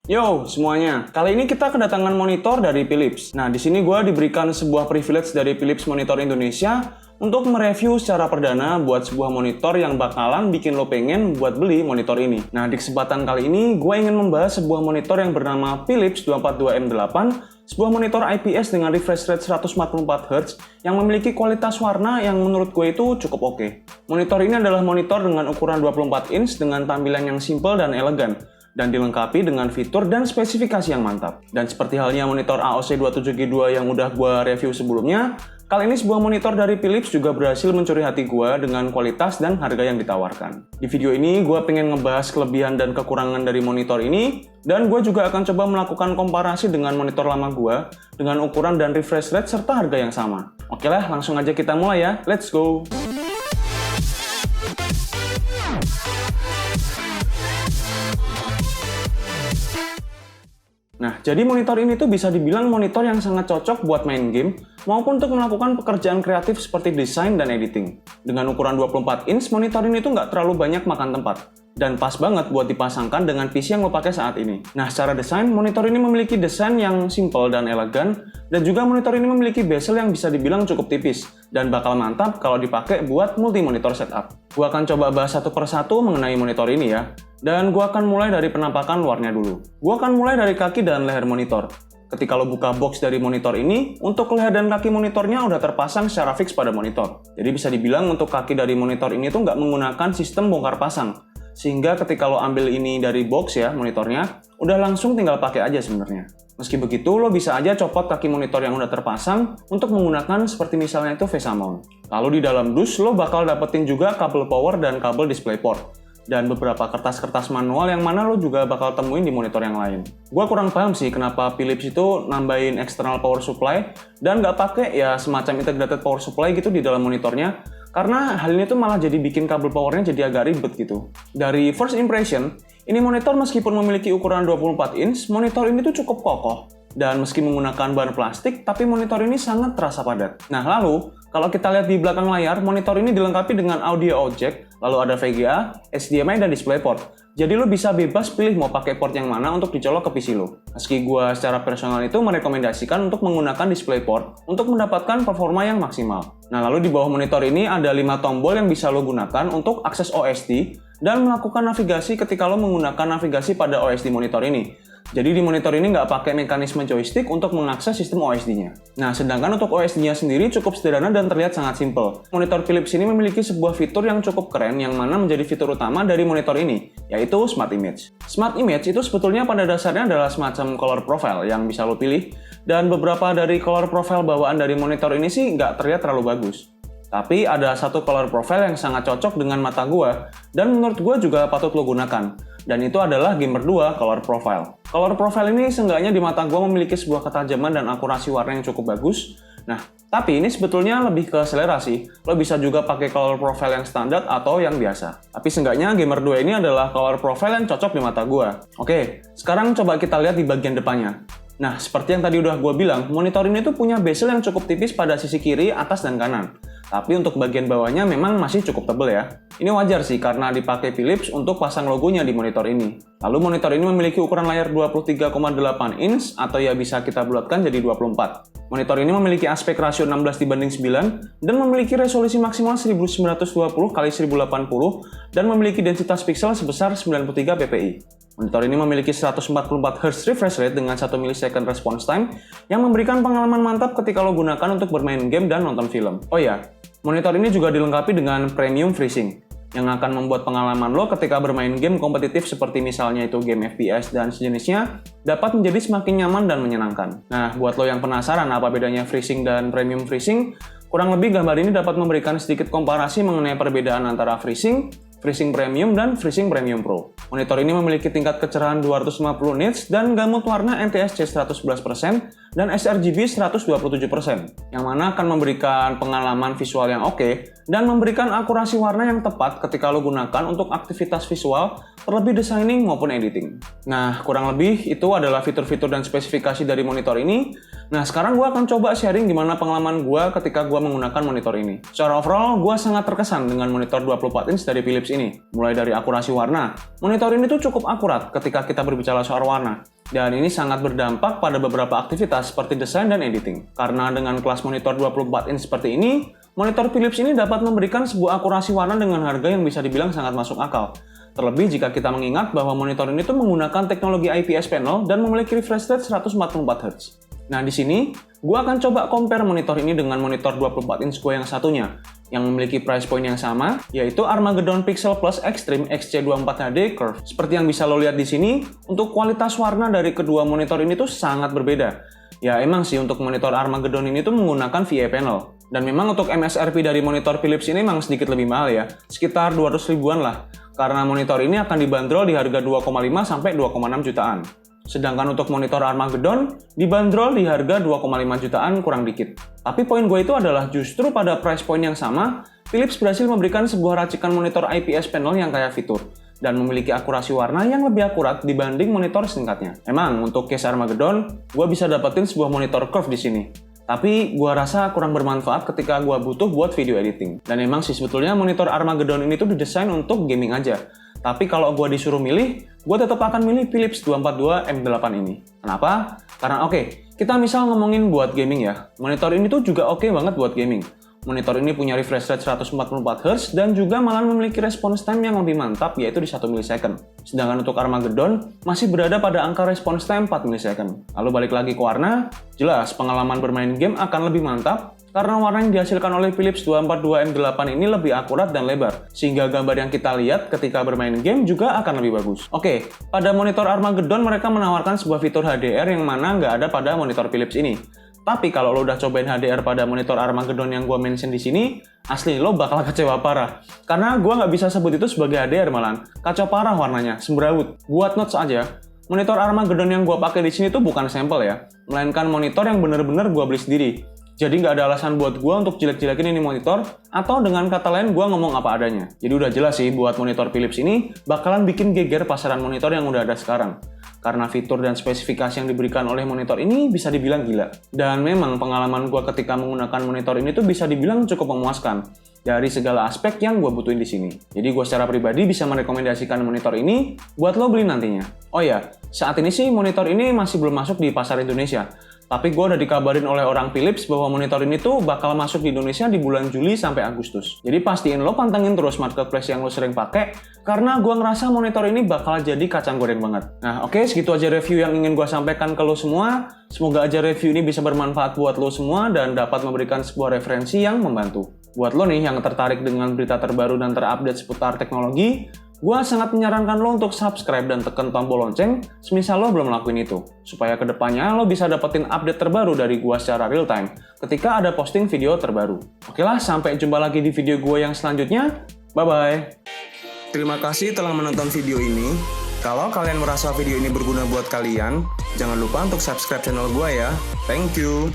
Yo semuanya, kali ini kita kedatangan monitor dari Philips. Nah, di sini gue diberikan sebuah privilege dari Philips Monitor Indonesia untuk mereview secara perdana buat sebuah monitor yang bakalan bikin lo pengen buat beli monitor ini. Nah, di kesempatan kali ini gue ingin membahas sebuah monitor yang bernama Philips 242M8, sebuah monitor IPS dengan refresh rate 144Hz yang memiliki kualitas warna yang menurut gue itu cukup oke. Monitor ini adalah monitor dengan ukuran 24 inch dengan tampilan yang simple dan elegan, dan dilengkapi dengan fitur dan spesifikasi yang mantap. Dan seperti halnya monitor AOC 27G2 yang udah gue review sebelumnya, kali ini sebuah monitor dari Philips juga berhasil mencuri hati gue dengan kualitas dan harga yang ditawarkan. Di video ini gue pengen ngebahas kelebihan dan kekurangan dari monitor ini, dan gue juga akan coba melakukan komparasi dengan monitor lama gue dengan ukuran dan refresh rate serta harga yang sama. Oke lah, langsung aja kita mulai ya, let's go! Nah, jadi monitor ini tuh bisa dibilang monitor yang sangat cocok buat main game maupun untuk melakukan pekerjaan kreatif seperti desain dan editing. Dengan ukuran 24 inch, monitor ini tuh nggak terlalu banyak makan tempat dan pas banget buat dipasangkan dengan PC yang lo pakai saat ini. Nah, secara desain, monitor ini memiliki desain yang simple dan elegan, dan juga monitor ini memiliki bezel yang bisa dibilang cukup tipis dan bakal mantap kalau dipakai buat multi monitor setup. Gua akan coba bahas satu persatu mengenai monitor ini ya. Dan gua akan mulai dari penampakan luarnya dulu. Gua akan mulai dari kaki dan leher monitor. Ketika lo buka box dari monitor ini, untuk leher dan kaki monitornya udah terpasang secara fix pada monitor. Jadi bisa dibilang untuk kaki dari monitor ini tuh nggak menggunakan sistem bongkar pasang. Sehingga ketika lo ambil ini dari box ya, monitornya, udah langsung tinggal pakai aja sebenarnya. Meski begitu, lo bisa aja copot kaki monitor yang udah terpasang untuk menggunakan seperti misalnya itu VESA mount. Lalu di dalam dus, lo bakal dapetin juga kabel power dan kabel DisplayPort. Dan beberapa kertas-kertas manual yang mana lo juga bakal temuin di monitor yang lain. Gua kurang paham sih kenapa Philips itu nambahin external power supply dan nggak pakai ya semacam integrated power supply gitu di dalam monitornya, karena hal ini tuh malah jadi bikin kabel powernya jadi agak ribet gitu. Dari first impression, ini monitor meskipun memiliki ukuran 24 inch, monitor ini tuh cukup kokoh. Dan meski menggunakan bahan plastik, tapi monitor ini sangat terasa padat. Nah lalu, kalau kita lihat di belakang layar, monitor ini dilengkapi dengan audio out jack, lalu ada VGA, HDMI, dan DisplayPort. Jadi lo bisa bebas pilih mau pakai port yang mana untuk dicolok ke PC lo. Meski gue secara personal itu merekomendasikan untuk menggunakan DisplayPort untuk mendapatkan performa yang maksimal. Nah lalu di bawah monitor ini ada 5 tombol yang bisa lo gunakan untuk akses OSD dan melakukan navigasi ketika lo menggunakan navigasi pada OSD monitor ini. Jadi di monitor ini nggak pakai mekanisme joystick untuk mengakses sistem OSD-nya. Nah, sedangkan untuk OSD-nya sendiri cukup sederhana dan terlihat sangat simpel. Monitor Philips ini memiliki sebuah fitur yang cukup keren yang mana menjadi fitur utama dari monitor ini, yaitu Smart Image. Smart Image itu sebetulnya pada dasarnya adalah semacam color profile yang bisa lo pilih, dan beberapa dari color profile bawaan dari monitor ini sih nggak terlihat terlalu bagus. Tapi ada satu color profile yang sangat cocok dengan mata gua, dan menurut gua juga patut lo gunakan. Dan itu adalah Gamer 2 Color Profile. Color Profile ini seenggaknya di mata gua memiliki sebuah ketajaman dan akurasi warna yang cukup bagus. Nah, tapi ini sebetulnya lebih ke selera sih. Lo bisa juga pakai Color Profile yang standar atau yang biasa. Tapi seenggaknya Gamer 2 ini adalah Color Profile yang cocok di mata gua. Oke, sekarang coba kita lihat di bagian depannya. Nah, seperti yang tadi udah gua bilang, monitor ini tuh punya bezel yang cukup tipis pada sisi kiri, atas, dan kanan. Tapi untuk bagian bawahnya memang masih cukup tebal ya. Ini wajar sih karena dipakai Philips untuk pasang logonya di monitor ini. Lalu monitor ini memiliki ukuran layar 23,8 inch atau ya bisa kita bulatkan jadi 24. Monitor ini memiliki aspek rasio 16:9 dan memiliki resolusi maksimal 1920x1080 dan memiliki densitas pixel sebesar 93 ppi. Monitor ini memiliki 144 Hz refresh rate dengan 1 millisecond response time yang memberikan pengalaman mantap ketika lo gunakan untuk bermain game dan nonton film. Oh ya, monitor ini juga dilengkapi dengan Premium FreeSync yang akan membuat pengalaman lo ketika bermain game kompetitif seperti misalnya itu game FPS dan sejenisnya dapat menjadi semakin nyaman dan menyenangkan. Nah, buat lo yang penasaran apa bedanya FreeSync dan Premium FreeSync, kurang lebih gambar ini dapat memberikan sedikit komparasi mengenai perbedaan antara FreeSync, FreeSync Premium, dan FreeSync Premium Pro. Monitor ini memiliki tingkat kecerahan 250 nits dan gamut warna NTSC 111% dan sRGB 127%, yang mana akan memberikan pengalaman visual yang oke dan memberikan akurasi warna yang tepat ketika lo gunakan untuk aktivitas visual, terlebih designing maupun editing. Nah, kurang lebih itu adalah fitur-fitur dan spesifikasi dari monitor ini. Nah, sekarang gue akan coba sharing gimana pengalaman gue ketika gue menggunakan monitor ini. Secara overall, gue sangat terkesan dengan monitor 24 inch dari Philips ini. Mulai dari akurasi warna, monitor ini tuh cukup akurat ketika kita berbicara soal warna. Dan ini sangat berdampak pada beberapa aktivitas seperti desain dan editing. Karena dengan kelas monitor 24 inch seperti ini, monitor Philips ini dapat memberikan sebuah akurasi warna dengan harga yang bisa dibilang sangat masuk akal. Terlebih jika kita mengingat bahwa monitor ini tuh menggunakan teknologi IPS panel dan memiliki refresh rate 144 Hz. Nah di sini, gue akan coba compare monitor ini dengan monitor 24 inch gue yang satunya, yang memiliki price point yang sama, yaitu Armageddon Pixel Plus Extreme XC24HD Curve. Seperti yang bisa lo lihat di sini, untuk kualitas warna dari kedua monitor ini tuh sangat berbeda. Ya emang sih untuk monitor Armageddon ini tuh menggunakan VA panel. Dan memang untuk MSRP dari monitor Philips ini memang sedikit lebih mahal ya, sekitar 200 ribuan lah. Karena monitor ini akan dibanderol di harga 2,5 sampai 2,6 jutaan. Sedangkan untuk monitor Armageddon dibanderol di harga 2,5 jutaan kurang dikit. Tapi poin gue itu adalah justru pada price point yang sama, Philips berhasil memberikan sebuah racikan monitor IPS panel yang kaya fitur dan memiliki akurasi warna yang lebih akurat dibanding monitor singkatnya. Emang untuk case Armageddon, gue bisa dapetin sebuah monitor curve di sini. Tapi gue rasa kurang bermanfaat ketika gue butuh buat video editing. Dan emang sih sebetulnya monitor Armageddon ini tuh didesain untuk gaming aja. Tapi kalau gue disuruh milih, gue tetap akan milih Philips 242 M8 ini. Kenapa? Karena oke, kita misal ngomongin buat gaming ya. Monitor ini tuh juga oke banget buat gaming. Monitor ini punya refresh rate 144 Hz dan juga malah memiliki response time yang lebih mantap yaitu di 1 millisecond. Sedangkan untuk Armageddon masih berada pada angka response time 4 millisecond. Lalu balik lagi ke warna, jelas pengalaman bermain game akan lebih mantap karena warna yang dihasilkan oleh Philips 242 M8 ini lebih akurat dan lebar, sehingga gambar yang kita lihat ketika bermain game juga akan lebih bagus. Oke, pada monitor Armageddon mereka menawarkan sebuah fitur HDR yang mana nggak ada pada monitor Philips ini. Tapi kalau lo udah cobain HDR pada monitor Armageddon yang gue mention di sini, asli lo bakal kecewa parah. Karena gue nggak bisa sebut itu sebagai HDR malahan. Kacau parah warnanya, semberawut. Buat notes aja, monitor Armageddon yang gue pakai di sini tuh bukan sampel ya, melainkan monitor yang bener-bener gue beli sendiri. Jadi nggak ada alasan buat gue untuk jelek-jelekin ini monitor, atau dengan kata lain gue ngomong apa adanya. Jadi udah jelas sih buat monitor Philips ini bakalan bikin geger pasaran monitor yang udah ada sekarang. Karena fitur dan spesifikasi yang diberikan oleh monitor ini bisa dibilang gila. Dan memang pengalaman gue ketika menggunakan monitor ini tuh bisa dibilang cukup memuaskan dari segala aspek yang gue butuhin di sini. Jadi gue secara pribadi bisa merekomendasikan monitor ini buat lo beli nantinya. Oh ya, saat ini sih monitor ini masih belum masuk di pasar Indonesia. Tapi gue udah dikabarin oleh orang Philips bahwa monitor ini tuh bakal masuk di Indonesia di bulan Juli sampai Agustus. Jadi pastiin lo pantengin terus marketplace yang lo sering pakai, karena gue ngerasa monitor ini bakal jadi kacang goreng banget. Nah oke, segitu aja review yang ingin gue sampaikan ke lo semua. Semoga aja review ini bisa bermanfaat buat lo semua dan dapat memberikan sebuah referensi yang membantu. Buat lo nih yang tertarik dengan berita terbaru dan terupdate seputar teknologi, gue sangat menyarankan lo untuk subscribe dan tekan tombol lonceng semisal lo belum lakuin itu, supaya kedepannya lo bisa dapetin update terbaru dari gue secara real time ketika ada posting video terbaru. Oke lah, sampai jumpa lagi di video gue yang selanjutnya. Bye-bye. Terima kasih telah menonton video ini. Kalau kalian merasa video ini berguna buat kalian, jangan lupa untuk subscribe channel gue ya. Thank you.